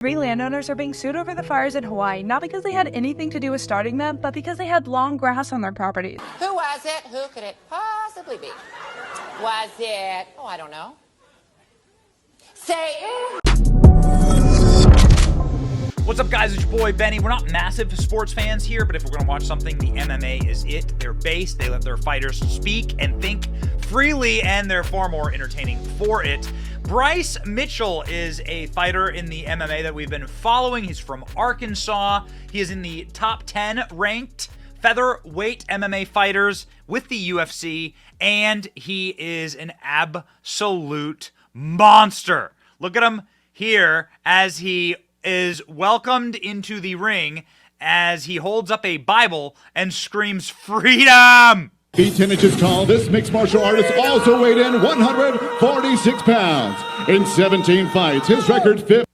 Three landowners are being sued over the fires in Hawaii, not because they had anything to do with starting them, but because they had long grass on their properties. Who was it? Who could it possibly be? Was it, oh, I don't know. Satan? What's up, guys? It's your boy, Benny. We're not massive sports fans here, but if we're going to watch something, the MMA is it. They're based, they let their fighters speak and think freely, and they're far more entertaining for it. Bryce Mitchell is a fighter in the MMA that we've been following. He's from Arkansas. He is in the top 10 ranked featherweight MMA fighters with the UFC, and he is an absolute monster. Look at him here as he is welcomed into the ring as he holds up a Bible and screams, "Freedom!" He's 10 inches tall. This mixed martial artist also weighed in 146 pounds in 17 fights. His record 5.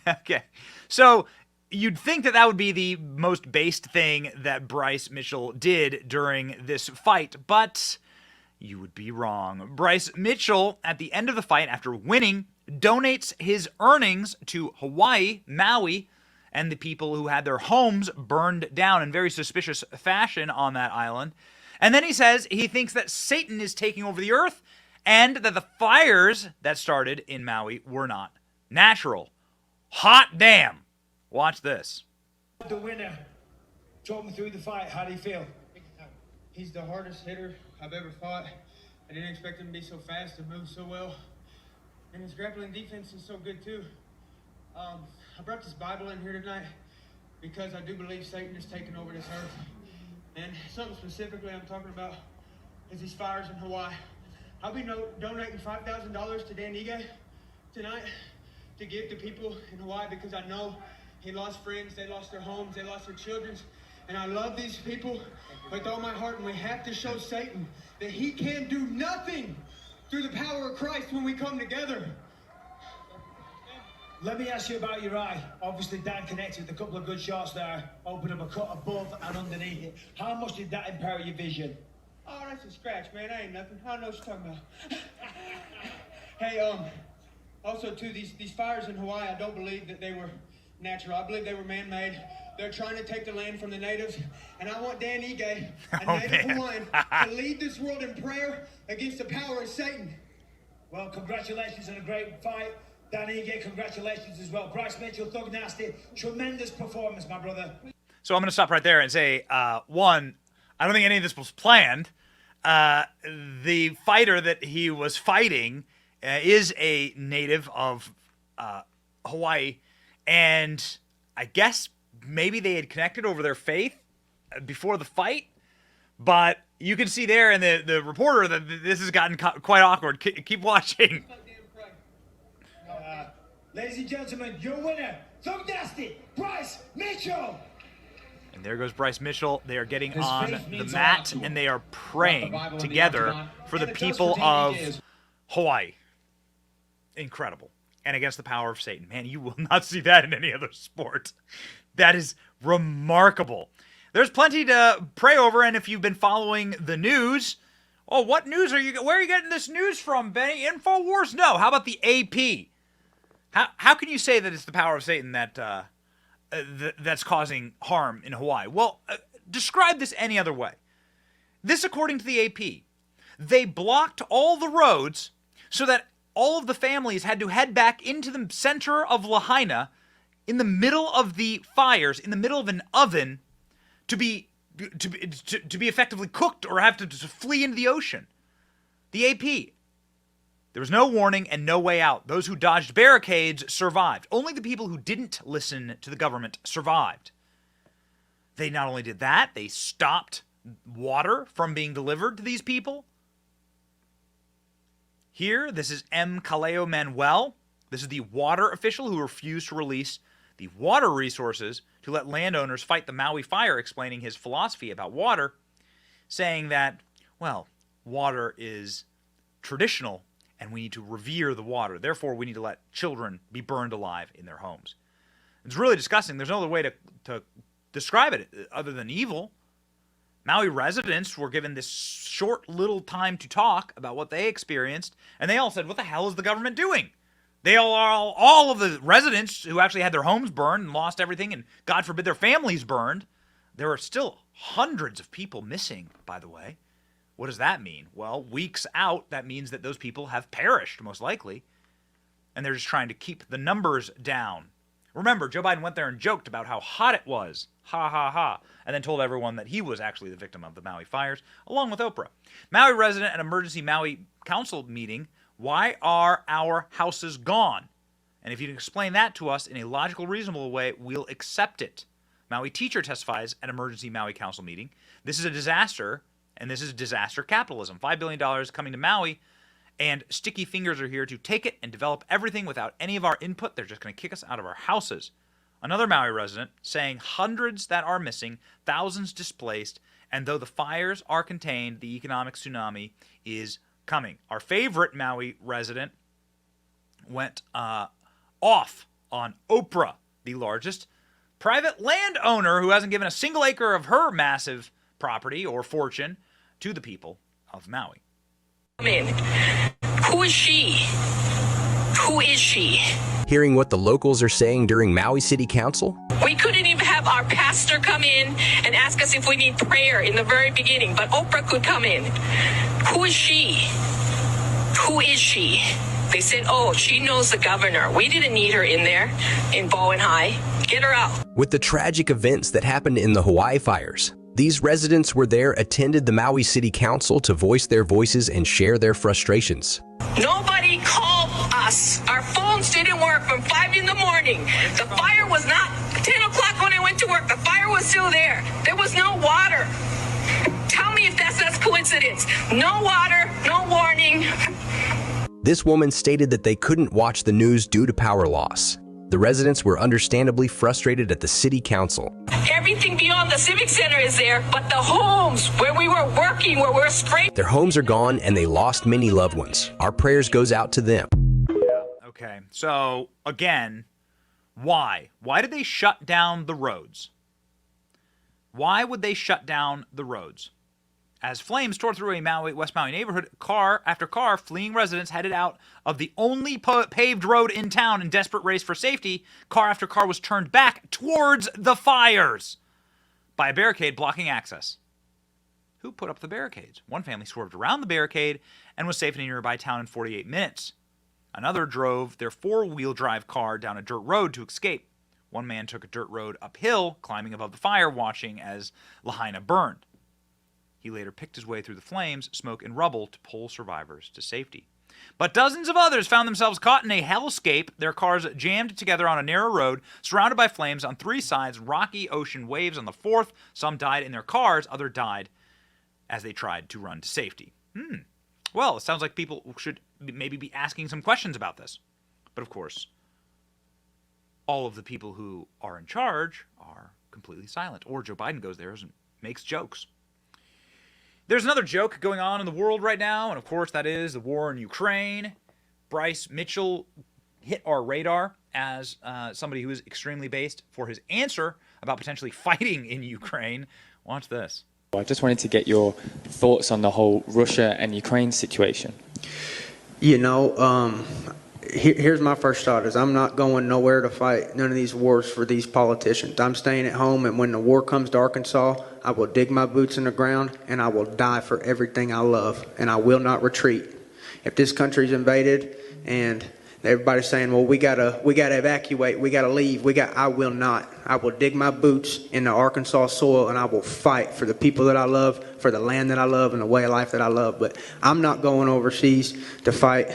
Okay, so you'd think that that would be the most based thing that Bryce Mitchell did during this fight, but you would be wrong. Bryce Mitchell, at the end of the fight, after winning, donates his earnings to Hawaii, Maui, and the people who had their homes burned down in very suspicious fashion on that island. And then he says he thinks that Satan is taking over the earth and that the fires that started in Maui were not natural. Hot damn. Watch this. The winner. Talk me through the fight. How do you feel? He's the hardest hitter I've ever fought. I didn't expect him to be so fast and move so well. And his grappling defense is so good too. I brought this Bible in here tonight because I do believe Satan is taking over this earth. And something specifically I'm talking about is these fires in Hawaii. I'll be donating $5,000 to Dan Ige tonight to give to people in Hawaii because I know he lost friends, they lost their homes, they lost their children. And I love these people with all my heart, and we have to show Satan that he can do nothing through the power of Christ when we come together. Let me ask you about your eye. Obviously, Dan connected with a couple of good shots there. Opened up a cut above and underneath it. How much did that impair your vision? Oh, that's a scratch, man. That ain't nothing. I don't know what you're talking about. Hey, also, too, these fires in Hawaii, I don't believe that they were natural. I believe they were man-made. They're trying to take the land from the natives, and I want Dan Ige, a native Hawaiian, to lead this world in prayer against the power of Satan. Well, congratulations on a great fight. Dan Ige, congratulations as well. Bryce Mitchell, Thug Nasty, tremendous performance, my brother. So I'm going to stop right there and say, one, I don't think any of this was planned. The fighter that he was fighting is a native of Hawaii, and I guess maybe they had connected over their faith before the fight, but you can see there in the reporter that this has gotten quite awkward. Keep watching. Ladies and gentlemen, your winner, Thug Nasty, Bryce Mitchell. And there goes Bryce Mitchell. They are getting on the mat, and they are praying together for the people of Hawaii. Incredible. And against the power of Satan. Man, you will not see that in any other sport. That is remarkable. There's plenty to pray over, and if you've been following the news, oh, what news are you? Where are you getting this news from, Benny? InfoWars? No. How about the AP? How can you say that it's the power of Satan that that's causing harm in Hawaii? Well, describe this any other way. This, according to the AP, they blocked all the roads so that all of the families had to head back into the center of Lahaina in the middle of the fires, in the middle of an oven, to be effectively cooked or have to flee into the ocean. The AP. There was no warning and no way out. Those who dodged barricades survived. Only the people who didn't listen to the government survived. They not only did that, they stopped water from being delivered to these people. Here, this is M. Kaleo Manuel. This is the water official who refused to release the water resources to let landowners fight the Maui Fire, explaining his philosophy about water, saying that, well, water is traditional and we need to revere the water. Therefore, we need to let children be burned alive in their homes. It's really disgusting. There's no other way to describe it other than evil. Maui residents were given this short little time to talk about what they experienced, and they all said, what the hell is the government doing? They all of the residents who actually had their homes burned and lost everything, and God forbid their families burned. There are still hundreds of people missing, by the way. What does that mean? Well, weeks out, that means that those people have perished, most likely. And they're just trying to keep the numbers down. Remember, Joe Biden went there and joked about how hot it was. Ha, ha, ha. And then told everyone that he was actually the victim of the Maui fires, along with Oprah. Maui resident at emergency Maui council meeting. Why are our houses gone? And if you can explain that to us in a logical, reasonable way, we'll accept it. Maui teacher testifies at emergency Maui council meeting. This is a disaster, and this is disaster capitalism. $5 billion coming to Maui, and sticky fingers are here to take it and develop everything without any of our input. They're just going to kick us out of our houses. Another Maui resident saying hundreds that are missing, thousands displaced, and though the fires are contained, the economic tsunami is coming. Our favorite Maui resident went off on Oprah, the largest private landowner who hasn't given a single acre of her massive property or fortune to the people of Maui. Who is she? Who is she? Hearing what the locals are saying during Maui City Council? We couldn't even have our pastor come in and ask us if we need prayer in the very beginning, but Oprah could come in. Who is she? Who is she? They said, oh, she knows the governor. We didn't need her in there in Bowen High. Get her out. With the tragic events that happened in the Hawaii fires, these residents were there, attended the Maui City Council to voice their voices and share their frustrations. Nobody called us. Our phones didn't work from 5 in the morning. The fire was not 10 o'clock when I went to work. The fire was still there. There was no water. Tell me if that's not coincidence. No water, no warning. This woman stated that they couldn't watch the news due to power loss. The residents were understandably frustrated at the city council. Everything beyond the civic center is there, but the homes where we were working, where we're spraying. Their homes are gone and they lost many loved ones. Our prayers goes out to them. Okay, so again, why? Why did they shut down the roads? Why would they shut down the roads? As flames tore through a West Maui neighborhood, car after car, fleeing residents headed out of the only paved road in town in desperate race for safety. Car after car was turned back towards the fires by a barricade blocking access. Who put up the barricades? One family swerved around the barricade and was safe in a nearby town in 48 minutes. Another drove their four-wheel drive car down a dirt road to escape. One man took a dirt road uphill, climbing above the fire, watching as Lahaina burned. He later picked his way through the flames, smoke, and rubble to pull survivors to safety. But dozens of others found themselves caught in a hellscape, their cars jammed together on a narrow road, surrounded by flames on three sides, rocky ocean waves on the fourth. Some died in their cars, others died as they tried to run to safety. Well, it sounds like people should maybe be asking some questions about this. But of course, all of the people who are in charge are completely silent. Or Joe Biden goes there and makes jokes. There's another joke going on in the world right now, and of course that is the war in Ukraine. Bryce Mitchell hit our radar as somebody who is extremely based for his answer about potentially fighting in Ukraine. Watch this. I just wanted to get your thoughts on the whole Russia and Ukraine situation. You know, here's my first thought is I'm not going nowhere to fight none of these wars for these politicians. I'm staying at home, and when the war comes to Arkansas, I will dig my boots in the ground and I will die for everything I love, and I will not retreat. If this country's invaded and everybody's saying, well, we gotta evacuate, we gotta leave, I will not. I will dig my boots in the Arkansas soil and I will fight for the people that I love, for the land that I love, and the way of life that I love. But I'm not going overseas to fight.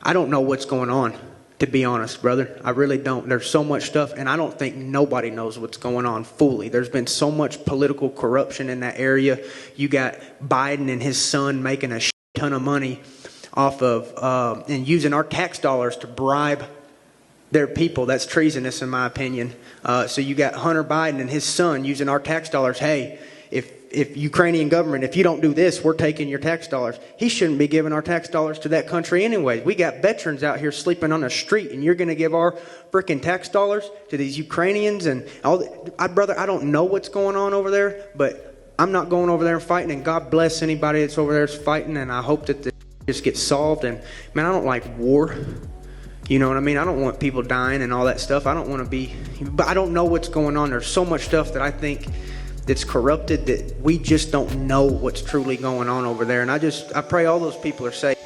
I don't know what's going on, to be honest, brother. I really don't. There's so much stuff, and I don't think nobody knows what's going on fully. There's been so much political corruption in that area. You got Biden and his son making a ton of money off of and using our tax dollars to bribe their people. That's treasonous, in my opinion. So you got Hunter Biden and his son using our tax dollars. Hey, if Ukrainian government, if you don't do this, we're taking your tax dollars. He shouldn't be giving our tax dollars to that country anyway. We got veterans out here sleeping on the street, and you're going to give our freaking tax dollars to these Ukrainians and all. Brother, I don't know what's going on over there, but I'm not going over there and fighting. And God bless anybody that's over there that's fighting, and I hope that this just gets solved. And man, I don't like war. You know what I mean? I don't want people dying and all that stuff. I don't want to be, but I don't know what's going on. There's so much stuff that I think that's corrupted that we just don't know what's truly going on over there. And I pray all those people are safe.